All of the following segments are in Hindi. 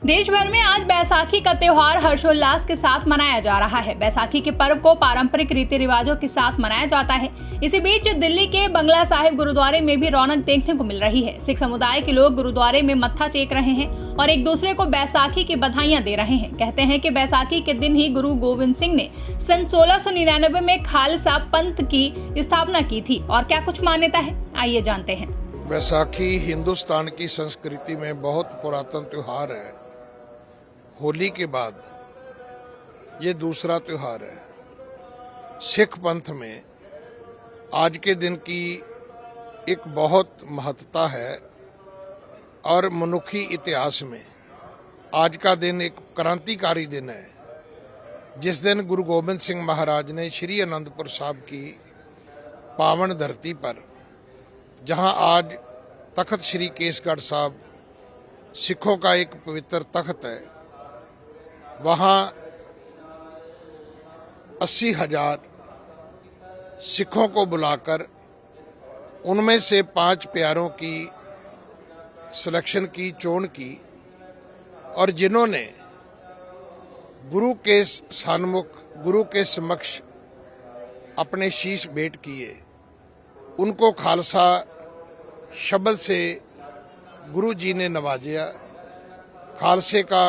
देश भर में आज बैसाखी का त्योहार हर्षोल्लास के साथ मनाया जा रहा है। बैसाखी के पर्व को पारंपरिक रीति रिवाजों के साथ मनाया जाता है। इसी बीच दिल्ली के बंगला साहिब गुरुद्वारे में भी रौनक देखने को मिल रही है। सिख समुदाय के लोग गुरुद्वारे में मत्था टेक रहे हैं और एक दूसरे को बैसाखी की बधाइयां दे रहे हैं। कहते हैं कि बैसाखी के दिन ही गुरु गोविंद सिंह ने सन 1699 में खालसा पंथ की स्थापना की थी। और क्या कुछ मान्यता है, आइए जानते हैं। बैसाखी हिंदुस्तान की संस्कृति में बहुत पुरातन त्योहार है। होली के बाद ये दूसरा त्योहार है। सिख पंथ में आज के दिन की एक बहुत महत्ता है और मनुखी इतिहास में आज का दिन एक क्रांतिकारी दिन है, जिस दिन गुरु गोबिंद सिंह महाराज ने श्री आनंदपुर साहिब की पावन धरती पर, जहां आज तख्त श्री केसगढ़ साहब सिखों का एक पवित्र तख्त है, वहां 80,000 सिखों को बुलाकर उनमें से 5 प्यारों की सिलेक्शन की, चोन की, और जिन्होंने गुरु के सन्मुख, गुरु के समक्ष अपने शीश भेंट किए, उनको खालसा शब्द से गुरु जी ने नवाजा, खालसे का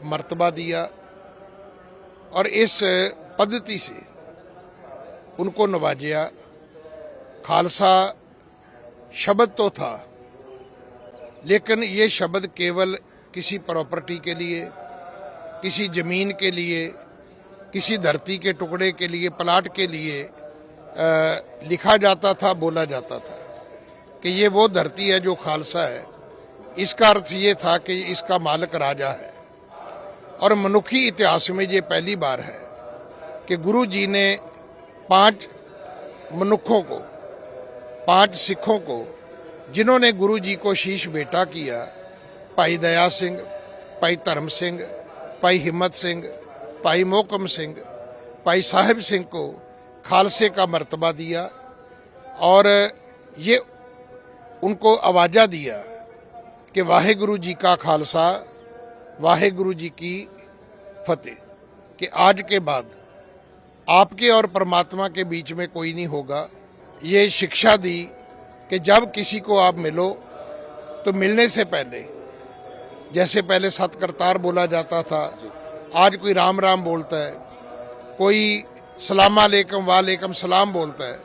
मर्तबा दिया और इस पद्धति से उनको नवाजा। खालसा शब्द तो था, लेकिन ये शब्द केवल किसी प्रॉपर्टी के लिए, किसी जमीन के लिए, किसी धरती के टुकड़े के लिए, प्लाट के लिए लिखा जाता था, बोला जाता था कि ये वो धरती है जो खालसा है। इसका अर्थ ये था कि इसका मालिक राजा है। और मनुखी इतिहास में ये पहली बार है कि गुरु जी ने 5 मनुखों को, 5 सिखों को, जिन्होंने गुरु जी को शीश भेंटा किया, भाई दया सिंह, भाई धर्म सिंह, भाई हिम्मत सिंह, भाई मोहकम सिंह, भाई साहिब सिंह को खालसे का मर्तबा दिया और ये उनको आवाजा दिया कि वाहेगुरु जी का खालसा, वाहेगुरु जी की फतेह, कि आज के बाद आपके और परमात्मा के बीच में कोई नहीं होगा। ये शिक्षा दी कि जब किसी को आप मिलो तो मिलने से पहले, जैसे पहले सतकरतार बोला जाता था, आज कोई राम राम बोलता है, कोई सलाम अलैकुम वालेकुम सलाम बोलता है,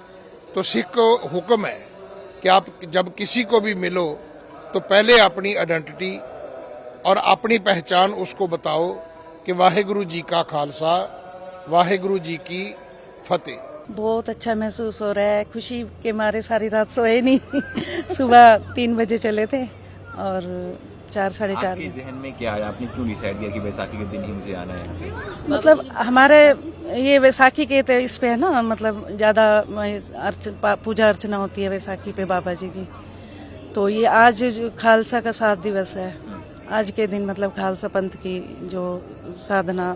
तो सिख को हुक्म है कि आप जब किसी को भी मिलो तो पहले अपनी आइडेंटिटी और अपनी पहचान उसको बताओ कि वाहेगुरु जी का खालसा, वाहेगुरु जी की फतेह। बहुत अच्छा महसूस हो रहा है, खुशी के मारे सारी रात सोए नहीं। सुबह 3 बजे चले थे और 4 साढ़े 4 बजे। जहन में क्या आया, आपने क्यों डिसाइड किया कि बैसाखी के दिन ही मुझे आना है? मतलब हमारे ये बैसाखी के तो इस पे है ना, मतलब ज्यादा पूजा अर्चना होती है बैसाखी पे बाबा जी की। तो ये आज खालसा का 7 दिवस है। आज के दिन मतलब खालसा पंथ की जो साधना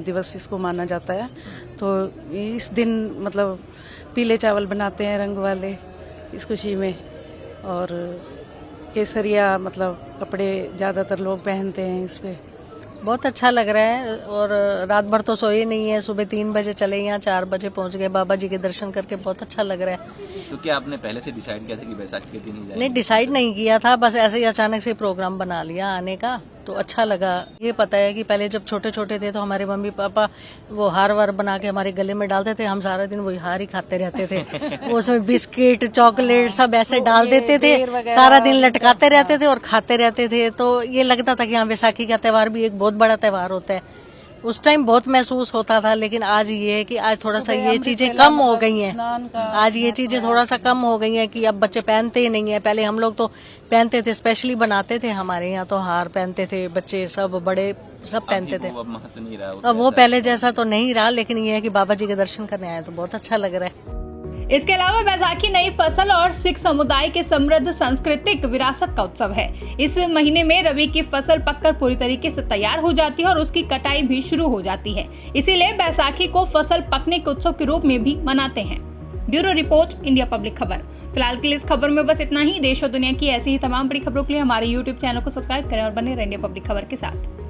दिवस इसको माना जाता है। तो इस दिन मतलब पीले चावल बनाते हैं रंग वाले इस खुशी में, और केसरिया मतलब कपड़े ज़्यादातर लोग पहनते हैं इस पे। बहुत अच्छा लग रहा है और रात भर तो सोए नहीं है। सुबह 3 बजे चले, यहाँ 4 बजे पहुंच गए। बाबा जी के दर्शन करके बहुत अच्छा लग रहा है। तो क्या आपने पहले से डिसाइड किया था कि बैसाखी के दिन ही जाएंगे? नहीं, डिसाइड नहीं किया था, बस ऐसे ही अचानक से प्रोग्राम बना लिया आने का, तो अच्छा लगा। ये पता है कि पहले जब छोटे छोटे थे तो हमारे मम्मी पापा वो हार वार बना के हमारे गले में डालते थे, हम सारा दिन वही हार ही खाते रहते थे। उसमें बिस्किट, चॉकलेट सब ऐसे डाल देते थे, सारा दिन लटकाते रहते थे और खाते रहते थे। तो ये लगता था कि हाँ, बैसाखी का त्योहार भी एक बहुत बड़ा त्योहार होता है। उस टाइम बहुत महसूस होता था, लेकिन आज ये है कि आज थोड़ा सा ये चीजें कम हो गई हैं। आज ये चीजें थोड़ा सा कम हो गई हैं कि अब बच्चे पहनते ही नहीं है। पहले हम लोग तो पहनते थे, स्पेशली बनाते थे, हमारे यहाँ तो हार पहनते थे, बच्चे सब बड़े सब पहनते थे। अब महत्व नहीं रहा, अब वो पहले जैसा तो नहीं रहा, लेकिन ये है कि बाबा जी के दर्शन करने आए तो बहुत अच्छा लग रहा है। इसके अलावा बैसाखी नई फसल और सिख समुदाय के समृद्ध सांस्कृतिक विरासत का उत्सव है। इस महीने में रबी की फसल पककर पूरी तरीके से तैयार हो जाती है और उसकी कटाई भी शुरू हो जाती है। इसीलिए बैसाखी को फसल पकने के उत्सव के रूप में भी मनाते हैं। ब्यूरो रिपोर्ट, इंडिया पब्लिक खबर। फिलहाल के लिए इस खबर में बस इतना ही। देश और दुनिया की ऐसी ही तमाम बड़ी खबरों के लिए हमारे YouTube चैनल को सब्सक्राइब करें और बने रहें इंडिया पब्लिक खबर के साथ।